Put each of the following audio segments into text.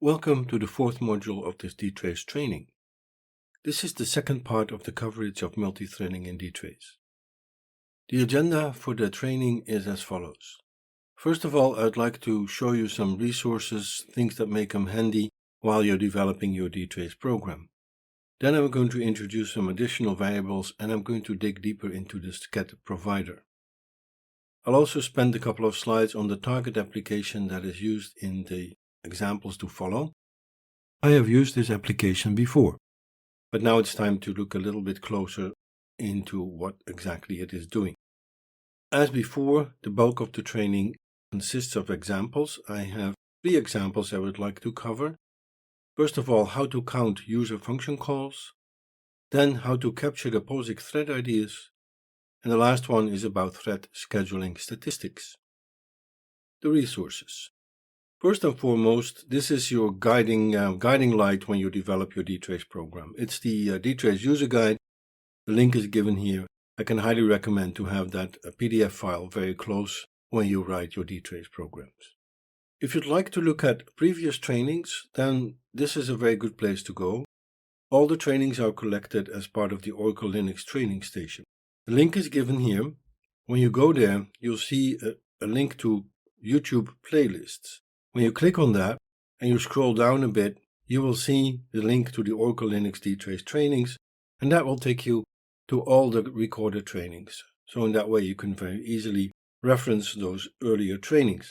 Welcome to the fourth module of this DTrace training. This is the second part of the coverage of multithreading in DTrace. The agenda for the training is as follows. First of all, I'd like to show you some resources, things that may come handy while you're developing your DTrace program. Then I'm going to introduce some additional variables and I'm going to dig deeper into the sched provider. I'll also spend a couple of slides on the target application that is used in the examples to follow. I have used this application before, but now it's time to look a little bit closer into what exactly it is doing. As before, the bulk of the training consists of examples. I have 3 examples I would like to cover. First of all, how to count user function calls, then how to capture the Posix thread IDs, and the last one is about thread scheduling statistics. The resources. First and foremost, this is your guiding light when you develop your DTrace program. It's the DTrace user guide. The link is given here. I can highly recommend to have that PDF file very close when you write your DTrace programs. If you'd like to look at previous trainings, then this is a very good place to go. All the trainings are collected as part of the Oracle Linux training station. The link is given here. When you go there, you'll see a link to YouTube playlists. When you click on that and you scroll down a bit, you will see the link to the Oracle Linux DTrace trainings, and that will take you to all the recorded trainings. So in that way you can very easily reference those earlier trainings.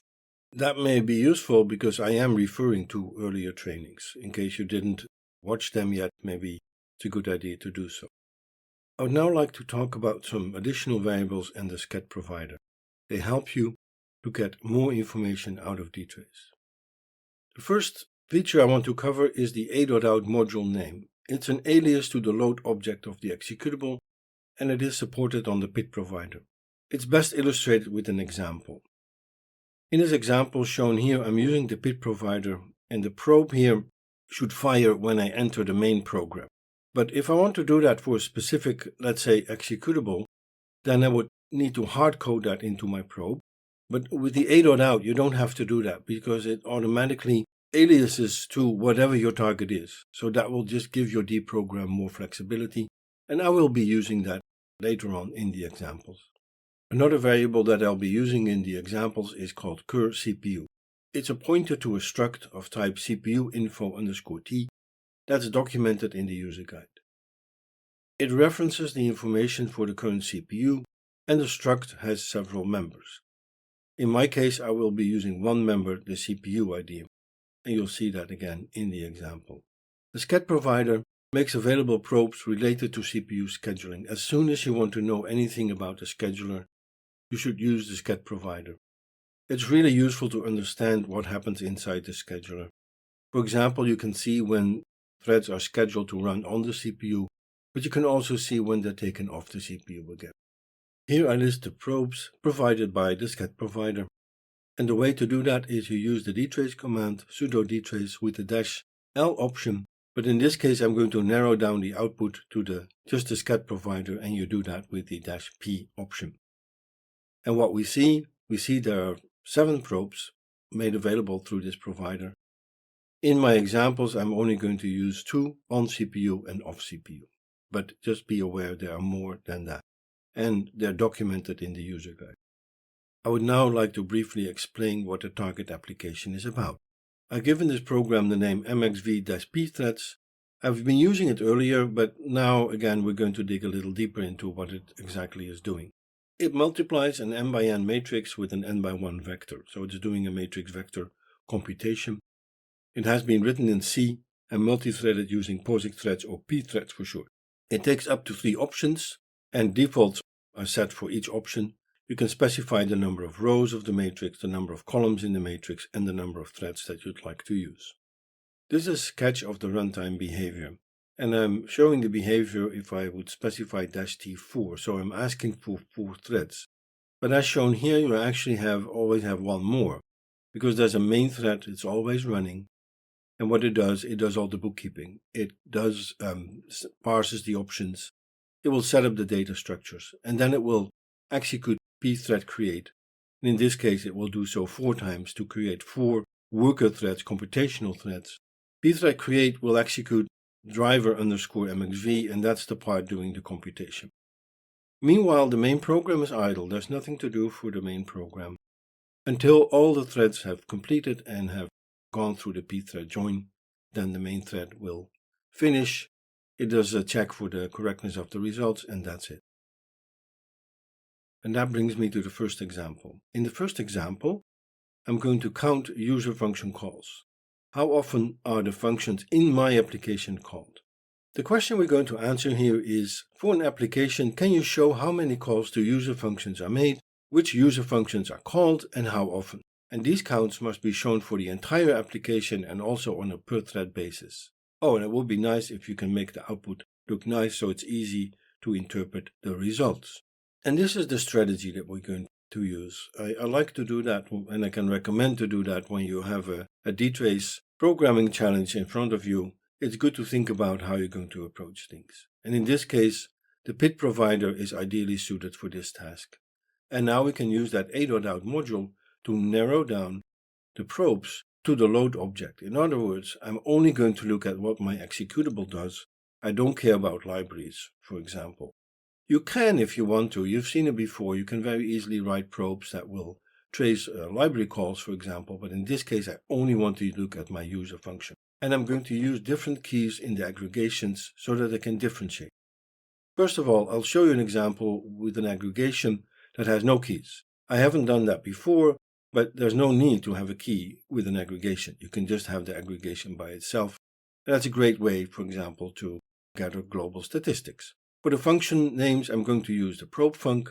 That may be useful because I am referring to earlier trainings. In case you didn't watch them yet, maybe it's a good idea to do so. I would now like to talk about some additional variables and the sched provider. They help you to get more information out of DTrace. The first feature I want to cover is the a.out module name. It's an alias to the load object of the executable, and it is supported on the PIT provider. It's best illustrated with an example. In this example shown here, I'm using the PIT provider, and the probe here should fire when I enter the main program. But if I want to do that for a specific, let's say, executable, then I would need to hard code that into my probe. But with the a.out, you don't have to do that because it automatically aliases to whatever your target is. So that will just give your D program more flexibility, and I will be using that later on in the examples. Another variable that I'll be using in the examples is called curcpu. It's a pointer to a struct of type CPU info_t that's documented in the user guide. It references the information for the current CPU, and the struct has several members. In my case, I will be using one member, the CPU ID, and you'll see that again in the example. The sched provider makes available probes related to CPU scheduling. As soon as you want to know anything about the scheduler, you should use the sched provider. It's really useful to understand what happens inside the scheduler. For example, you can see when threads are scheduled to run on the CPU, but you can also see when they're taken off the CPU again. Here I list the probes provided by the sched provider, and the way to do that is you use the DTrace command sudo DTrace with the -l option, but in this case I'm going to narrow down the output to just the sched provider, and you do that with the -p option. And what we see there are 7 probes made available through this provider. In my examples I'm only going to use 2 on CPU and off CPU, but just be aware there are more than that, and they're documented in the user guide. I would now like to briefly explain what the target application is about. I've given this program the name mxv-pthreads. I've been using it earlier, but now again we're going to dig a little deeper into what it exactly is doing. It multiplies an n by n matrix with an n by 1 vector, so it's doing a matrix vector computation. It has been written in C and multithreaded using Posix threads, or pthreads for short. It takes up to 3 options, and defaults are set for each option. You can specify the number of rows of the matrix, the number of columns in the matrix, and the number of threads that you'd like to use. This is a sketch of the runtime behavior, and I'm showing the behavior if I would specify -t4, so I'm asking for 4 threads. But as shown here, you actually always have one more, because there's a main thread, it's always running, and what it does all the bookkeeping. It does parses the options, it will set up the data structures, and then it will execute pthread create, and in this case it will do so 4 times to create 4 worker threads, computational threads, pthread create will execute driver underscore mxv, and that's the part doing the computation. Meanwhile, the main program is idle. There's nothing to do for the main program until all the threads have completed and have gone through the pthread join. Then the main thread will finish. It does a check for the correctness of the results, and that's it. And that brings me to the first example. In the first example, I'm going to count user function calls. How often are the functions in my application called? The question we're going to answer here is, for an application, can you show how many calls to user functions are made, which user functions are called, and how often? And these counts must be shown for the entire application and also on a per thread basis. Oh, and it would be nice if you can make the output look nice so it's easy to interpret the results. And this is the strategy that we're going to use. I like to do that, and I can recommend to do that when you have a DTrace programming challenge in front of you. It's good to think about how you're going to approach things. And in this case, the PIT provider is ideally suited for this task. And now we can use that a.out module to narrow down the probes to the load object. In other words, I'm only going to look at what my executable does. I don't care about libraries, for example. You can if you want to. You've seen it before. You can very easily write probes that will trace library calls, for example. But in this case, I only want to look at my user function. And I'm going to use different keys in the aggregations so that I can differentiate. First of all, I'll show you an example with an aggregation that has no keys. I haven't done that before, but there's no need to have a key with an aggregation. You can just have the aggregation by itself. That's a great way, for example, to gather global statistics. For the function names, I'm going to use the probe func,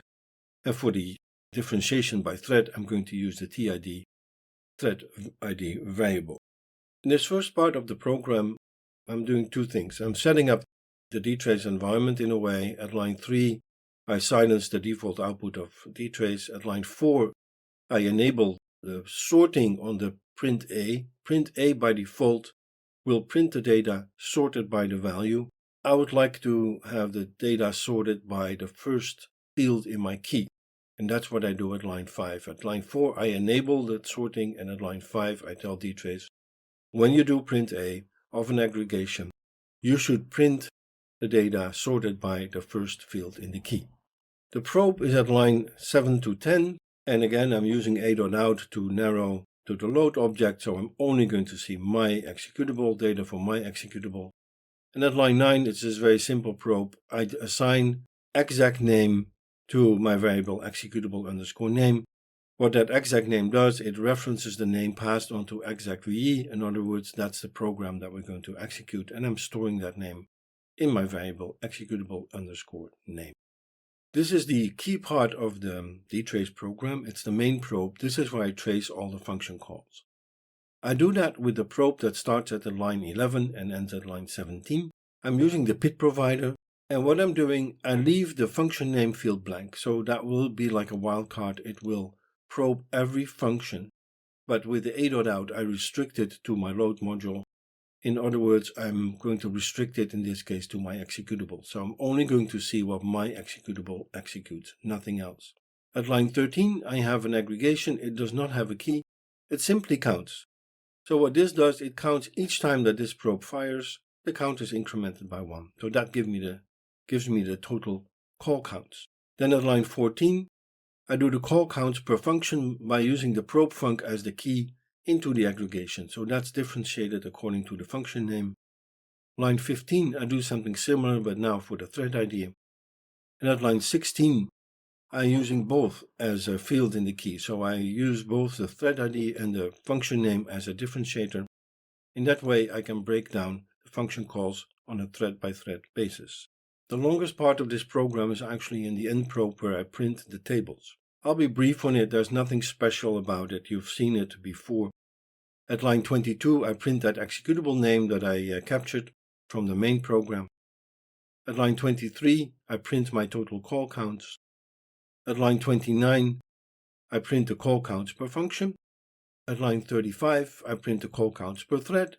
and for the differentiation by thread, I'm going to use the TID, thread ID variable. In this first part of the program, I'm doing two things. I'm setting up the DTrace environment in a way. At line 3, I silence the default output of DTrace. At line 4, I enable the sorting on the print A. Print A by default will print the data sorted by the value. I would like to have the data sorted by the first field in my key. And that's what I do at line 5. At line 4, I enable the sorting, and at line 5, I tell DTrace, when you do print A of an aggregation, you should print the data sorted by the first field in the key. The probe is at line 7 to 10, and again, I'm using a.out to narrow to the load object, so I'm only going to see my executable data for my executable. And at line 9, it's this very simple probe. I assign exec name to my variable executable underscore name. What that exec name does, it references the name passed onto exec.ve. In other words, that's the program that we're going to execute, and I'm storing that name in my variable executable underscore name. This is the key part of the DTrace program. It's the main probe. This is where I trace all the function calls. I do that with the probe that starts at line 11 and ends at line 17. I'm using the PIT provider, and what I'm doing, I leave the function name field blank, so that will be like a wildcard. It will probe every function, but with the a.out, I restrict it to my load module. In other words, I'm going to restrict it in this case to my executable, so I'm only going to see what my executable executes, nothing else. At line 13, I have an aggregation. It does not have a key. It simply counts. So what this does, it counts each time that this probe fires. The count is incremented by 1. So that gives me the total call counts. Then at line 14, I do the call counts per function by using the probe func as the key into the aggregation. So that's differentiated according to the function name. Line 15, I do something similar, but now for the thread ID. And at line 16, I'm using both as a field in the key. So I use both the thread ID and the function name as a differentiator. In that way, I can break down the function calls on a thread-by-thread basis. The longest part of this program is actually in the end probe where I print the tables. I'll be brief on it. There's nothing special about it. You've seen it before. At line 22, I print that executable name that I captured from the main program. At line 23, I print my total call counts. At line 29, I print the call counts per function. At line 35, I print the call counts per thread.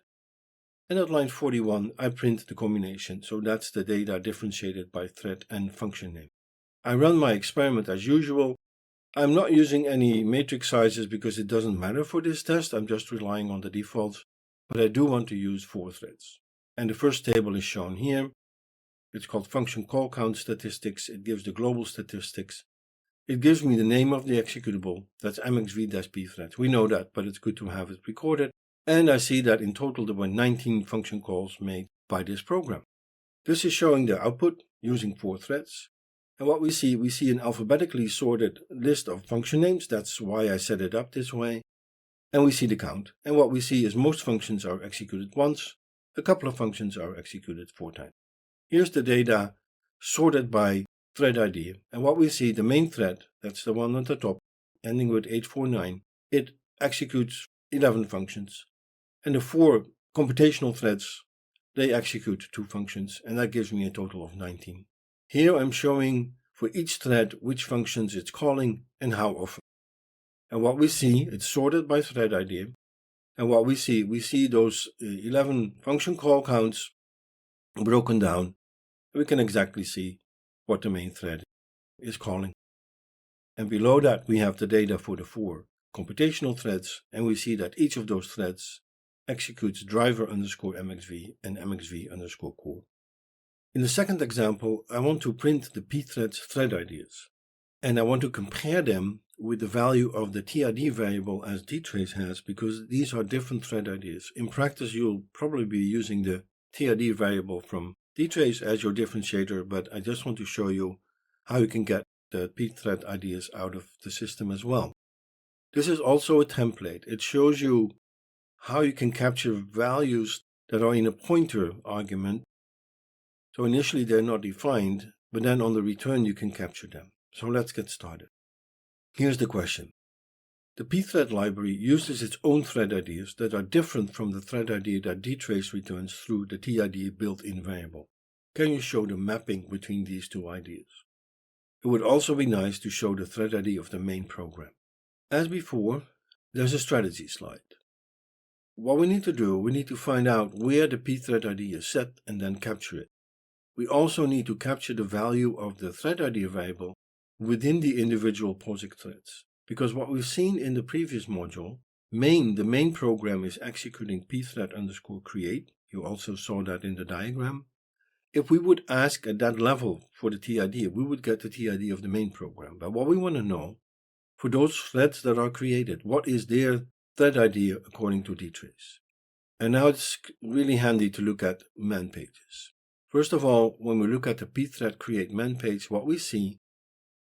And at line 41, I print the combination. So that's the data differentiated by thread and function name. I run my experiment as usual. I'm not using any matrix sizes because it doesn't matter for this test. I'm just relying on the defaults. but I do want to use 4 threads. And the first table is shown here. It's called function call count statistics. It gives the global statistics. It gives me the name of the executable. That's mxv-pthreads. We know that, but it's good to have it recorded. And I see that in total there were 19 function calls made by this program. This is showing the output using 4 threads. And what we see an alphabetically sorted list of function names. That's why I set it up this way. And we see the count. And what we see is most functions are executed once. A couple of functions are executed 4 times. Here's the data sorted by thread ID. And what we see, the main thread, that's the one at the top, ending with 849, it executes 11 functions. And the 4 computational threads, they execute 2 functions. And that gives me a total of 19. Here I'm showing for each thread which functions it's calling and how often. And what we see, it's sorted by thread ID. And what we see those 11 function call counts broken down. We can exactly see what the main thread is calling. And below that we have the data for the 4 computational threads, and we see that each of those threads executes driver_mxv and mxv_core. In the second example, I want to print the pthreads thread IDs, and I want to compare them with the value of the TID variable as DTrace has, because these are different thread IDs. In practice, you'll probably be using the TID variable from DTrace as your differentiator, but I just want to show you how you can get the pthread IDs out of the system as well. This is also a template. It shows you how you can capture values that are in a pointer argument. So initially they're not defined, but then on the return you can capture them. So let's get started. Here's the question. The pthread library uses its own thread IDs that are different from the thread ID that DTrace returns through the TID built-in variable. Can you show the mapping between these 2 IDs? It would also be nice to show the thread ID of the main program. As before, there's a strategy slide. What we need to do, we need to find out where the pthread ID is set and then capture it. We also need to capture the value of the thread ID variable within the individual Posix threads. Because what we've seen in the previous module, the main program is executing pthread_create. You also saw that in the diagram. If we would ask at that level for the TID, we would get the TID of the main program. But what we want to know, for those threads that are created, what is their thread ID according to DTrace? And now it's really handy to look at man pages. First of all, when we look at the pthread create man page, what we see,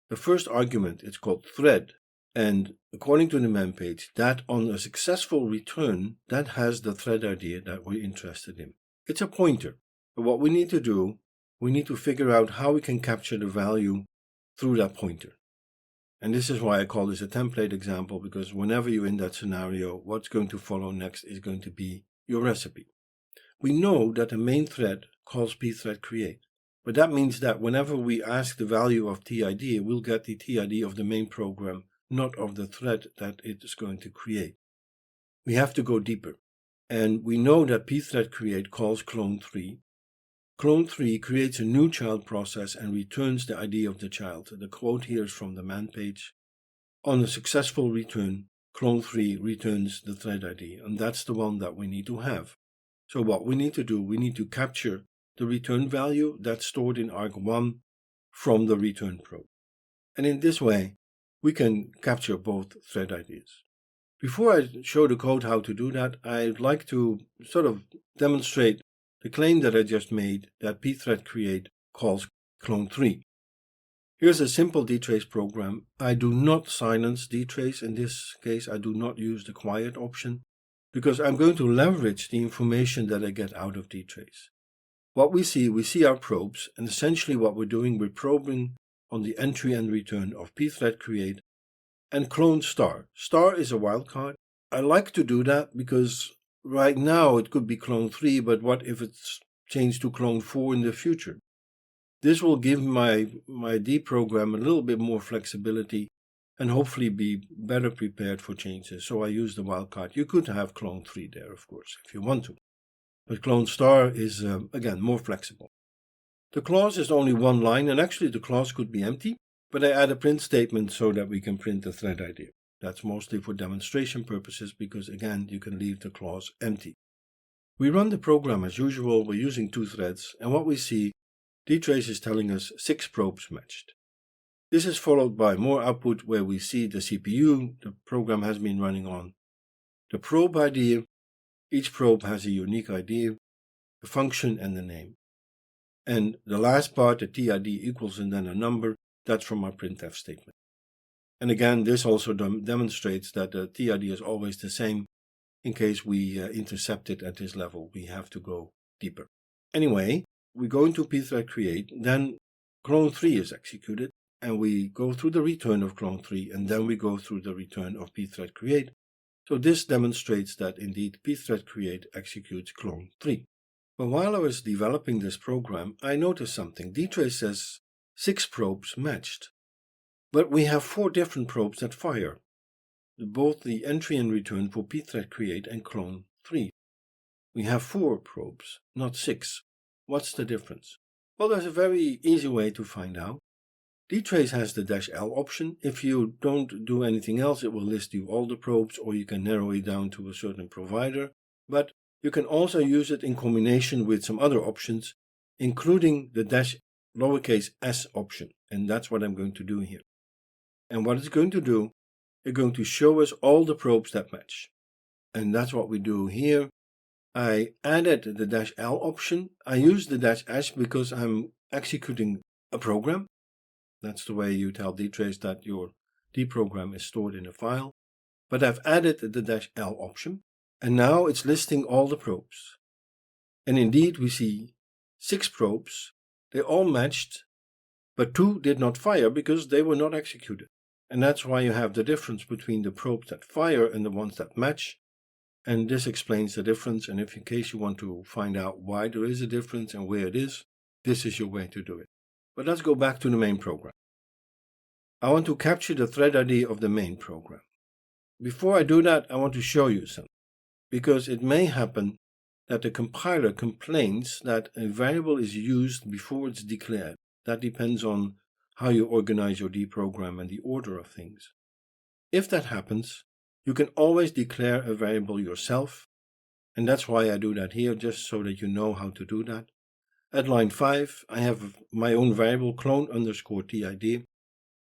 the first argument is called thread. And according to the man page, that on a successful return, that has the thread ID that we're interested in. It's a pointer. But what we need to do, we need to figure out how we can capture the value through that pointer. And this is why I call this a template example, because whenever you're in that scenario, what's going to follow next is going to be your recipe. We know that the main thread calls pthread create. But that means that whenever we ask the value of TID, we'll get the TID of the main program, not of the thread that it is going to create. We have to go deeper. And we know that pthread create calls clone3. Clone3 creates a new child process and returns the ID of the child. The quote here is from the man page. On a successful return, clone3 returns the thread ID, and that's the one that we need to have. So what we need to do, we need to capture the return value that's stored in arg1 from the return probe. And in this way, we can capture both thread IDs. Before I show the code how to do that, I'd like to sort of demonstrate the claim that I just made that pthread create calls clone3. Here's a simple DTrace program. I do not silence DTrace. In this case, I do not use the quiet option because I'm going to leverage the information that I get out of DTrace. What we see our probes, and essentially what we're doing, we're probing on the entry and return of pthread create and clone star. Star is a wildcard. I like to do that because right now it could be clone3, but what if it's changed to clone4 in the future? This will give my D program a little bit more flexibility and hopefully be better prepared for changes. So I use the wildcard. You could have clone3 there, of course, if you want to. But clone star is, again, more flexible. The clause is only one line, and actually the clause could be empty, but I add a print statement so that we can print the thread ID. That's mostly for demonstration purposes because, again, you can leave the clause empty. We run the program as usual. We're using 2 threads, and what we see, DTrace is telling us 6 probes matched. This is followed by more output where we see the CPU the program has been running on, the probe ID, each probe has a unique ID, the function and the name. And the last part, the TID equals and then a number, that's from our printf statement. And again, this also demonstrates that the TID is always the same. In case we intercept it at this level, we have to go deeper. Anyway, we go into pthread create, then clone 3 is executed, and we go through the return of clone 3, and then we go through the return of pthread create. So this demonstrates that indeed pthread create executes clone 3. But while I was developing this program, I noticed something. DTrace says 6 probes matched, but we have 4 different probes that fire, both the entry and return for pthread create and clone 3. We have 4 probes, not 6. What's the difference? Well, there's a very easy way to find out. DTrace has the -L option. If you don't do anything else, it will list you all the probes, or you can narrow it down to a certain provider. But you can also use it in combination with some other options, including the -s option. And that's what I'm going to do here. And what it's going to do, it's going to show us all the probes that match. And that's what we do here. I added the -L option. I use the -s because I'm executing a program. That's the way you tell DTrace that your D program is stored in a file. But I've added the -L option, and now it's listing all the probes. And indeed, we see 6 probes. They all matched, but 2 did not fire because they were not executed. And that's why you have the difference between the probes that fire and the ones that match. And this explains the difference. And if in case you want to find out why there is a difference and where it is, this is your way to do it. But let's go back to the main program. I want to capture the thread ID of the main program. Before I do that, I want to show you something, because it may happen that the compiler complains that a variable is used before it's declared. That depends on how you organize your D program and the order of things. If that happens, you can always declare a variable yourself, and that's why I do that here, just so that you know how to do that. At line 5, I have my own variable clone_TID.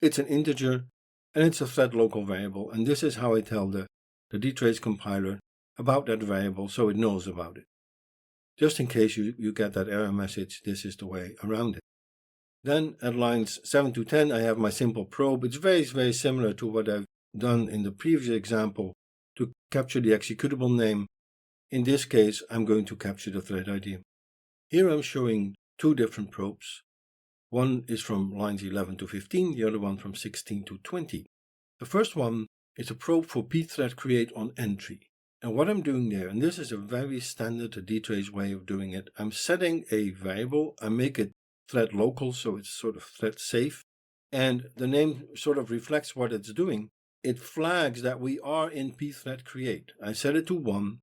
It's an integer, and it's a thread local variable, and this is how I tell the DTrace compiler about that variable so it knows about it. Just in case you get that error message, this is the way around it. Then at lines 7 to 10, I have my simple probe. It's very, very similar to what I've done in the previous example to capture the executable name. In this case, I'm going to capture the thread ID. Here I'm showing 2 different probes. One is from lines 11 to 15, the other one from 16 to 20. The first one is a probe for pthread create on entry. And what I'm doing there, and this is a very standard DTrace way of doing it, I'm setting a variable. I make it thread local, so it's sort of thread safe. And the name sort of reflects what it's doing. It flags that we are in pthread create. I set it to 1.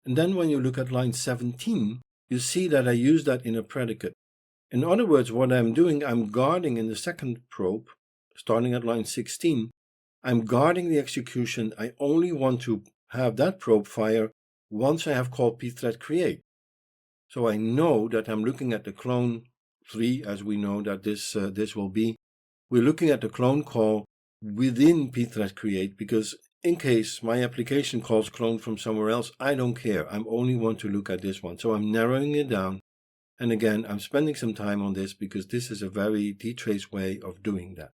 And then when you look at line 17, you see that I use that in a predicate. In other words, what I'm doing, I'm guarding in the second probe, starting at line 16, I'm guarding the execution. I only want to have that probe fire once I have called pthread create. So I know that I'm looking at the clone 3, as we know that this will be. We're looking at the clone call within pthread create, because in case my application calls clone from somewhere else, I don't care. I only want to look at this one. So I'm narrowing it down. And again, I'm spending some time on this because this is a very DTrace way of doing that.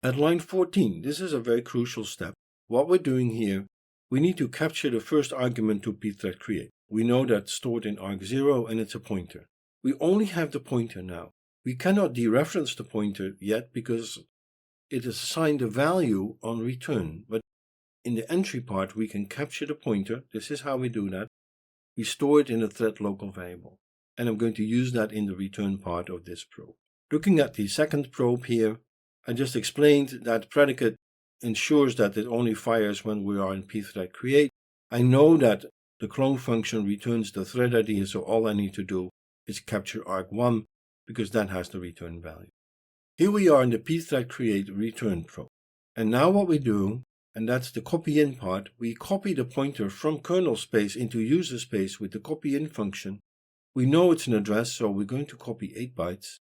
At line 14, this is a very crucial step. What we're doing here, we need to capture the first argument to pthread create. We know that's stored in arg0 and it's a pointer. We only have the pointer now. We cannot dereference the pointer yet because it is assigned a value on return. But in the entry part, we can capture the pointer. This is how we do that. We store it in a thread local variable. And I'm going to use that in the return part of this probe. Looking at the second probe here, I just explained that predicate ensures that it only fires when we are in pthread create. I know that the clone function returns the thread ID, so all I need to do is capture arg1 because that has the return value. Here we are in the pthread create return probe. And now what we do, and that's the copy in part. We copy the pointer from kernel space into user space with the copy in function. We know it's an address, so we're going to copy 8 bytes.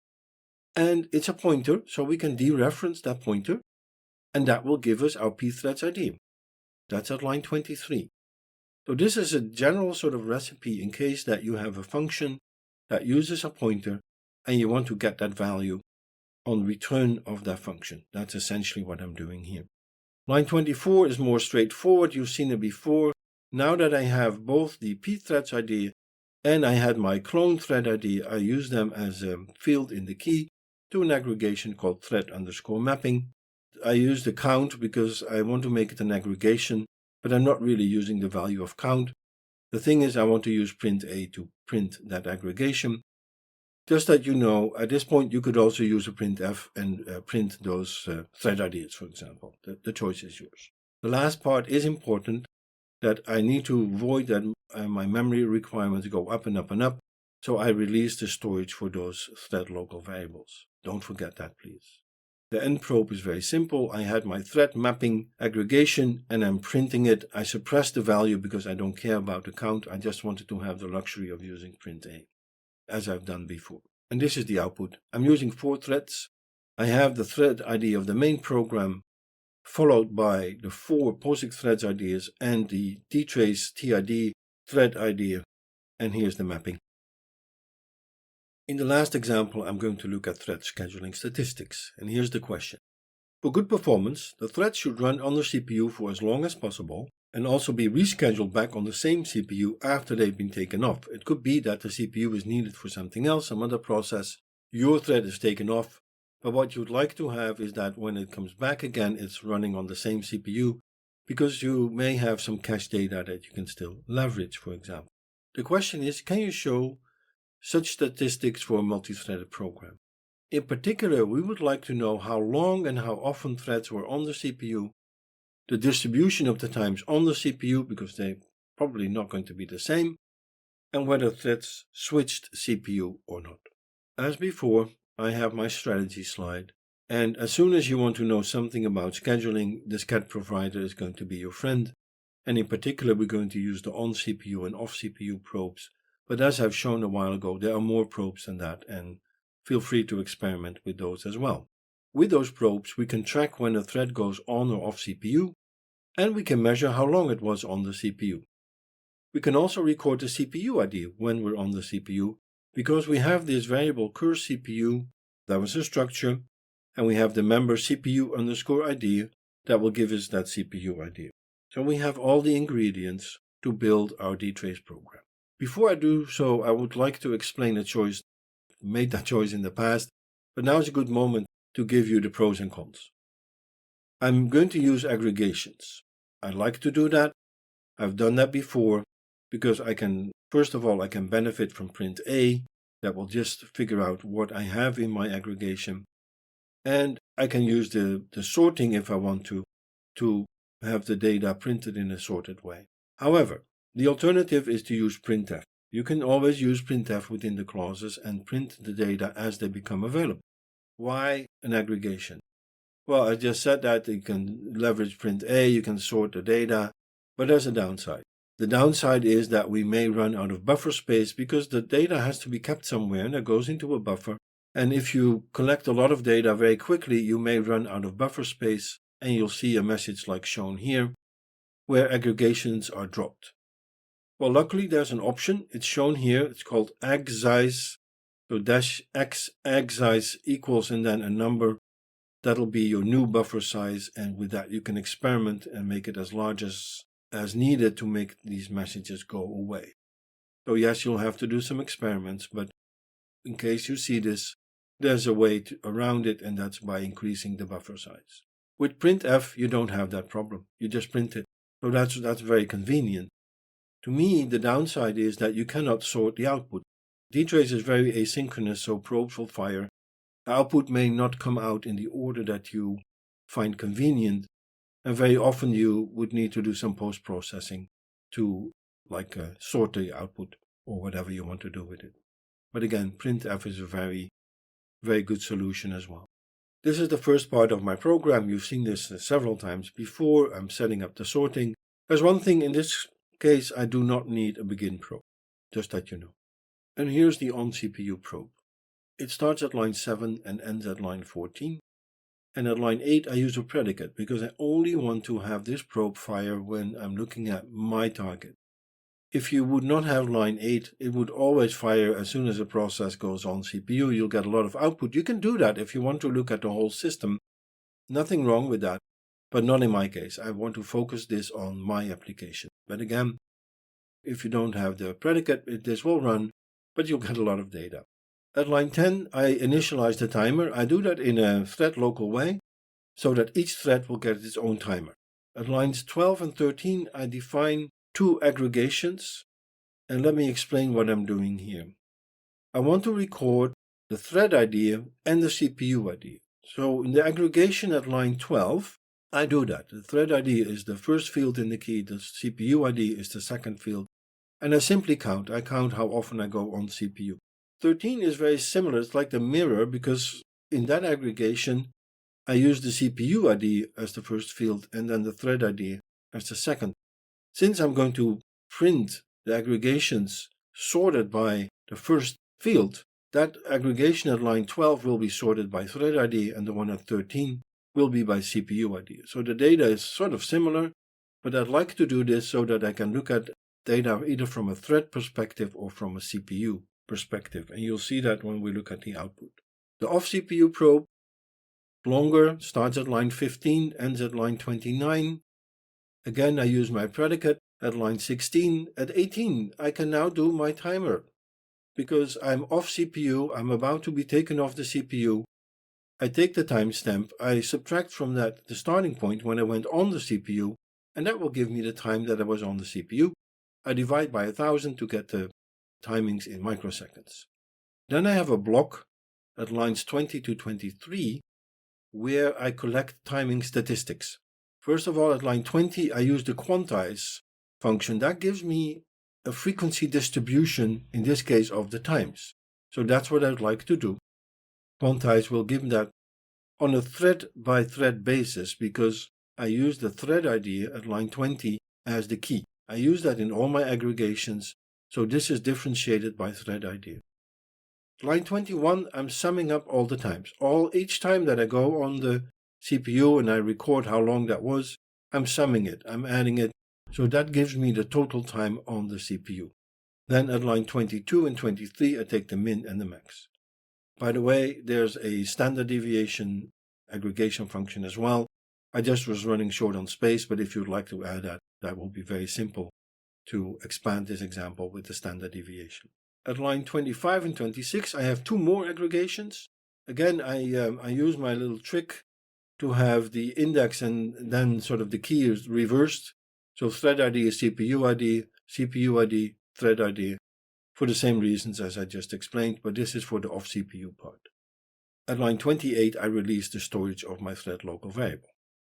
And it's a pointer, so we can dereference that pointer, and that will give us our pthreads ID. That's at line 23. So this is a general sort of recipe in case that you have a function that uses a pointer and you want to get that value on return of that function. That's essentially what I'm doing here. Line 24 is more straightforward. You've seen it before. Now that I have both the pthreads ID and I had my clone thread ID, I use them as a field in the key to an aggregation called thread_mapping. I use the count because I want to make it an aggregation, but I'm not really using the value of count. The thing is, I want to use print a to print that aggregation. Just that you know, at this point you could also use a printf and print those thread IDs, for example. The choice is yours. The last part is important, that I need to avoid that my memory requirements go up and up and up, so I release the storage for those thread local variables. Don't forget that, please. The end probe is very simple. I had my thread mapping aggregation and I'm printing it. I suppressed the value because I don't care about the count. I just wanted to have the luxury of using print a, as I've done before. And this is the output. I'm using 4 threads. I have the thread ID of the main program, followed by the 4 Posix threads IDs and the DTrace TID thread ID. And here's the mapping. In the last example, I'm going to look at thread scheduling statistics, and here's the question. For good performance, the thread should run on the CPU for as long as possible and also be rescheduled back on the same CPU after they've been taken off. It could be that the CPU is needed for something else, some other process. Your thread is taken off, but what you'd like to have is that when it comes back again, it's running on the same CPU because you may have some cache data that you can still leverage, for example. The question is, can you show such statistics for a multi-threaded program? In particular, we would like to know how long and how often threads were on the CPU, the distribution of the times on the CPU, because they're probably not going to be the same, and whether threads switched CPU or not. As before, I have my strategy slide, and as soon as you want to know something about scheduling, the sched provider is going to be your friend, and in particular we're going to use the on-CPU and off-CPU probes. But as I've shown a while ago, there are more probes than that, and feel free to experiment with those as well. With those probes, we can track when a thread goes on or off CPU, and we can measure how long it was on the CPU. We can also record the CPU ID when we're on the CPU, because we have this variable curcpu, that was a structure, and we have the member CPU_ID that will give us that CPU ID. So we have all the ingredients to build our DTrace program. Before I do so, I would like to explain a choice. I made that choice in the past, but now is a good moment to give you the pros and cons. I'm going to use aggregations. I like to do that. I've done that before because I can, first of all, I can benefit from print A that will just figure out what I have in my aggregation. And I can use the sorting if I want to have the data printed in a sorted way. However, the alternative is to use printf. You can always use printf within the clauses and print the data as they become available. Why an aggregation? Well, I just said that you can leverage print A, you can sort the data, but there's a downside. The downside is that we may run out of buffer space because the data has to be kept somewhere and it goes into a buffer. And if you collect a lot of data very quickly, you may run out of buffer space and you'll see a message like shown here where aggregations are dropped. Well, luckily there's an option. It's shown here. It's called aggsize. So -x aggsize equals and then a number. That'll be your new buffer size. And with that, you can experiment and make it as large as needed to make these messages go away. So yes, you'll have to do some experiments, but in case you see this, there's a way around it, and that's by increasing the buffer size. With printf, you don't have that problem. You just print it. So that's very convenient. To me, the downside is that you cannot sort the output. DTrace is very asynchronous, so probes will fire. The output may not come out in the order that you find convenient, and very often you would need to do some post-processing to sort the output or whatever you want to do with it. But again, printf is a very, very good solution as well. This is the first part of my program. You've seen this several times before. I'm setting up the sorting. There's one thing in this case, I do not need a begin probe, just that you know. And here's the on CPU probe. It starts at line 7 and ends at line 14. And at line 8 I use a predicate because I only want to have this probe fire when I'm looking at my target. If you would not have line 8, it would always fire as soon as a process goes on CPU. You'll get a lot of output. You can do that if you want to look at the whole system. Nothing wrong with that, but not in my case. I want to focus this on my application. But again, if you don't have the predicate, this will run, but you'll get a lot of data. At line 10, I initialize the timer. I do that in a thread local way so that each thread will get its own timer. At lines 12 and 13, I define 2 aggregations, and let me explain what I'm doing here. I want to record the thread ID and the CPU ID. So in the aggregation at line 12, I do that. The thread ID is the first field in the key, the CPU ID is the second field, and I simply count. I count how often I go on CPU. 13 is very similar. It's like the mirror because in that aggregation, I use the CPU ID as the first field and then the thread ID as the second. Since I'm going to print the aggregations sorted by the first field, that aggregation at line 12 will be sorted by thread ID and the one at 13 will be by CPU ID. So the data is sort of similar, but I'd like to do this so that I can look at data either from a thread perspective or from a CPU perspective. And you'll see that when we look at the output. The off CPU probe, longer, starts at line 15, ends at line 29. Again, I use my predicate at line 16. At 18, I can now do my timer. Because I'm off CPU, I'm about to be taken off the CPU. I take the timestamp, I subtract from that the starting point when I went on the CPU, and that will give me the time that I was on the CPU. I divide by 1000 to get the timings in microseconds. Then I have a block at lines 20 to 23 where I collect timing statistics. First of all, at line 20, I use the quantize function. That gives me a frequency distribution, in this case, of the times. So that's what I'd like to do. Quantize will give that on a thread-by-thread basis because I use the thread ID at line 20 as the key. I use that in all my aggregations, so this is differentiated by thread ID. Line 21, I'm summing up all the times. Each time that I go on the CPU and I record how long that was, I'm summing it, I'm adding it, so that gives me the total time on the CPU. Then at line 22 and 23, I take the min and the max. By the way, there's a standard deviation aggregation function as well. I just was running short on space, but if you'd like to add that, that will be very simple to expand this example with the standard deviation. At line 25 and 26, I have 2 more aggregations. Again, I use my little trick to have the index and then sort of the key is reversed. So thread ID is CPU ID, CPU ID, thread ID, for the same reasons as I just explained, but this is for the off CPU part. At line 28, I release the storage of my thread local variable.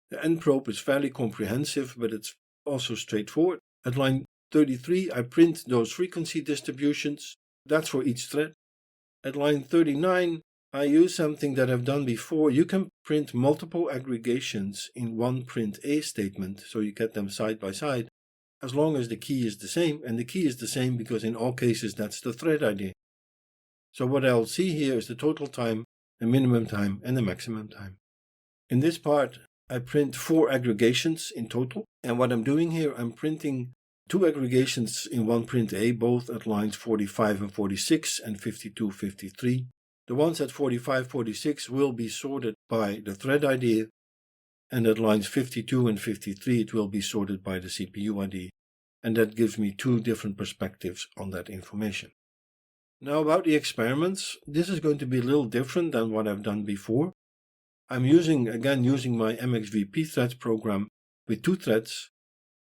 The end probe is fairly comprehensive, but it's also straightforward. At line 33, I print those frequency distributions. That's for each thread. At line 39, I use something that I've done before. You can print multiple aggregations in one print A statement, so you get them side by side, as long as the key is the same. And the key is the same because in all cases, that's the thread ID. So what I'll see here is the total time, the minimum time, and the maximum time. In this part, I print 4 aggregations in total. And what I'm doing here, I'm printing 2 aggregations in one print A, both at lines 45 and 46 and 52, 53. The ones at 45, 46 will be sorted by the thread ID, and at lines 52 and 53 it will be sorted by the CPU ID, and that gives me 2 different perspectives on that information. Now about the experiments, this is going to be a little different than what I've done before. I'm using my MXVP threads program with 2 threads.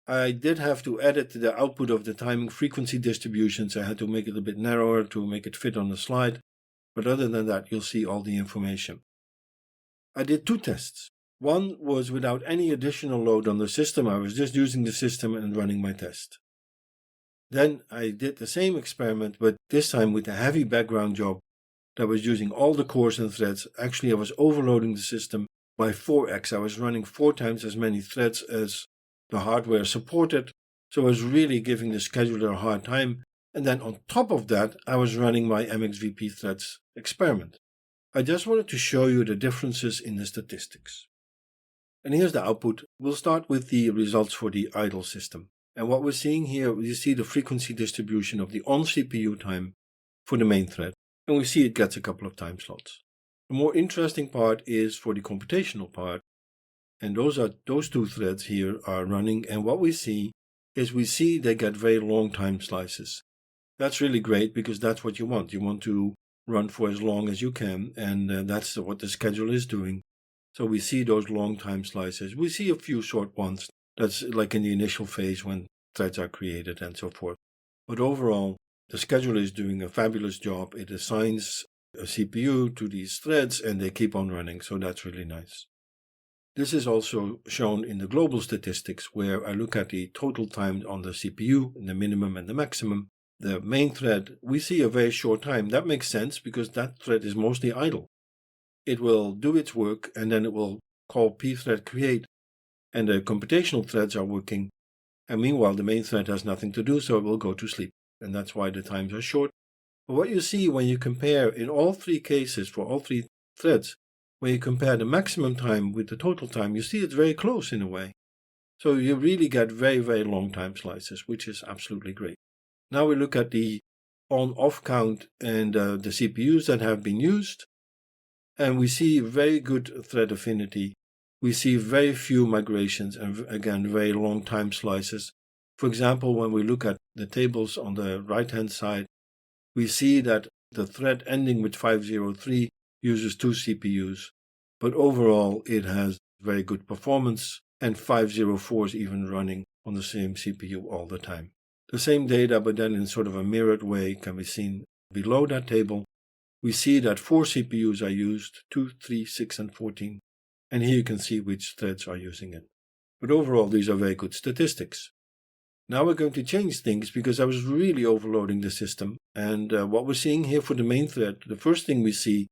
I did have to edit the output of the timing frequency distributions. I had to make it a bit narrower to make it fit on the slide. But other than that, you'll see all the information. I did 2 tests. One was without any additional load on the system. I was just using the system and running my test. Then I did the same experiment, but this time with a heavy background job that was using all the cores and threads. Actually, I was overloading the system by 4x. I was running 4 times as many threads as the hardware supported. So I was really giving the scheduler a hard time. And then on top of that, I was running my MXVP threads experiment. I just wanted to show you the differences in the statistics. And here's the output. We'll start with the results for the idle system. And what we're seeing here, you see the frequency distribution of the on-CPU time for the main thread. And we see it gets a couple of time slots. The more interesting part is for the computational part. And those 2 threads here are running. And what we see is they get very long time slices. That's really great because that's what you want. You want to run for as long as you can. And that's what the schedule is doing. So we see those long time slices. We see a few short ones. That's like in the initial phase when threads are created and so forth. But overall, the scheduler is doing a fabulous job. It assigns a CPU to these threads and they keep on running. So that's really nice. This is also shown in the global statistics where I look at the total time on the CPU, the minimum and the maximum. The main thread, we see a very short time. That makes sense because that thread is mostly idle. It will do its work and then it will call pthread create and the computational threads are working. And meanwhile, the main thread has nothing to do, so it will go to sleep. And that's why the times are short. But what you see when you compare in all 3 cases for all 3 threads, when you compare the maximum time with the total time, you see it's very close in a way. So you really get very, very long time slices, which is absolutely great. Now we look at the on-off count and the CPUs that have been used. And we see very good thread affinity. We see very few migrations and again, very long time slices. For example, when we look at the tables on the right-hand side, we see that the thread ending with 503 uses 2 CPUs, but overall it has very good performance and 504 is even running on the same CPU all the time. The same data, but then in sort of a mirrored way, can be seen below that table. We see that 4 CPUs are used, 2, 3, 6, and 14. And here you can see which threads are using it. But overall, these are very good statistics. Now we're going to change things because I was really overloading the system. And what we're seeing here for the main thread, the first thing we see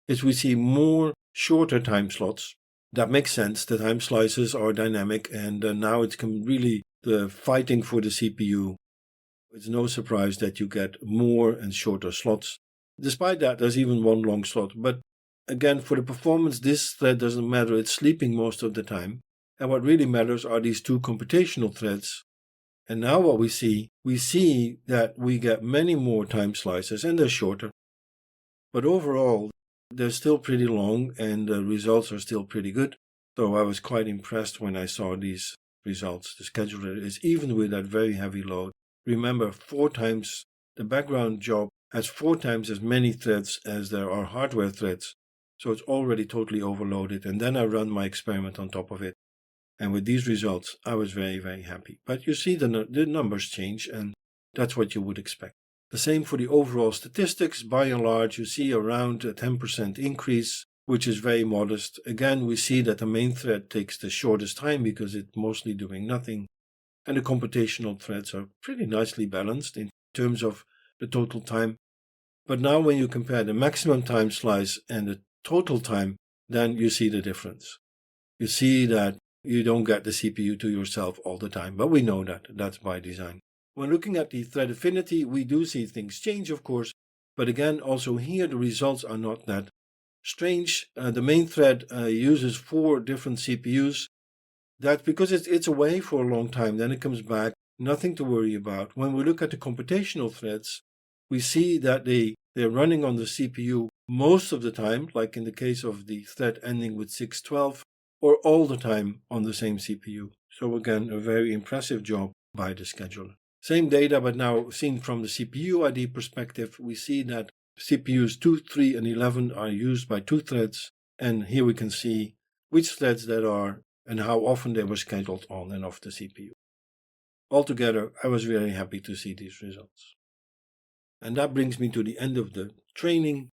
is we see more shorter time slots. That makes sense. The time slices are dynamic and now it's really the fighting for the CPU. It's no surprise that you get more and shorter slots. Despite that, there's even one long slot. But again, for the performance, this thread doesn't matter. It's sleeping most of the time. And what really matters are these 2 computational threads. And now what we see that we get many more time slices and they're shorter. But overall, they're still pretty long and the results are still pretty good. So I was quite impressed when I saw these results. The scheduler is even with that very heavy load. Remember, 4 times the background job has 4 times as many threads as there are hardware threads. So it's already totally overloaded. And then I run my experiment on top of it. And with these results, I was very, very happy. But you see the numbers change, and that's what you would expect. The same for the overall statistics. By and large, you see around a 10% increase, which is very modest. Again, we see that the main thread takes the shortest time because it's mostly doing nothing. And the computational threads are pretty nicely balanced in terms of the total time. But now when you compare the maximum time slice and the total time, then you see the difference. You see that you don't get the CPU to yourself all the time, but we know that. That's by design. When looking at the thread affinity, we do see things change, of course. But again, also here, the results are not that strange. The main thread uses 4 different CPUs. That's because it's away for a long time. Then it comes back. Nothing to worry about. When we look at the computational threads, we see that they're running on the CPU most of the time, like in the case of the thread ending with 612, or all the time on the same CPU. So again, a very impressive job by the scheduler. Same data, but now seen from the CPU ID perspective, we see that CPUs 2, 3, and 11 are used by 2 threads. And here we can see which threads that are and how often they were scheduled on and off the CPU. Altogether, I was very happy to see these results. And that brings me to the end of the training.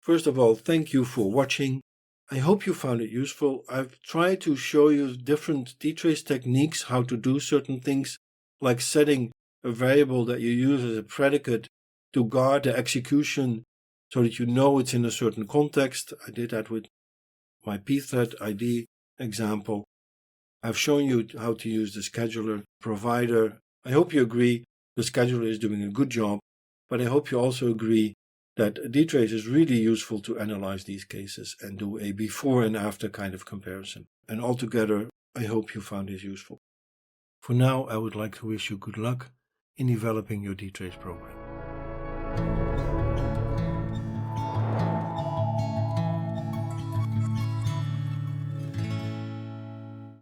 First of all, thank you for watching. I hope you found it useful. I've tried to show you different DTrace techniques, how to do certain things, like setting a variable that you use as a predicate to guard the execution so that you know it's in a certain context. I did that with my pthread ID example. I've shown you how to use the scheduler provider. I hope you agree the scheduler is doing a good job, but I hope you also agree that DTrace is really useful to analyze these cases and do a before and after kind of comparison. And altogether, I hope you found this useful. For now, I would like to wish you good luck in developing your DTrace program.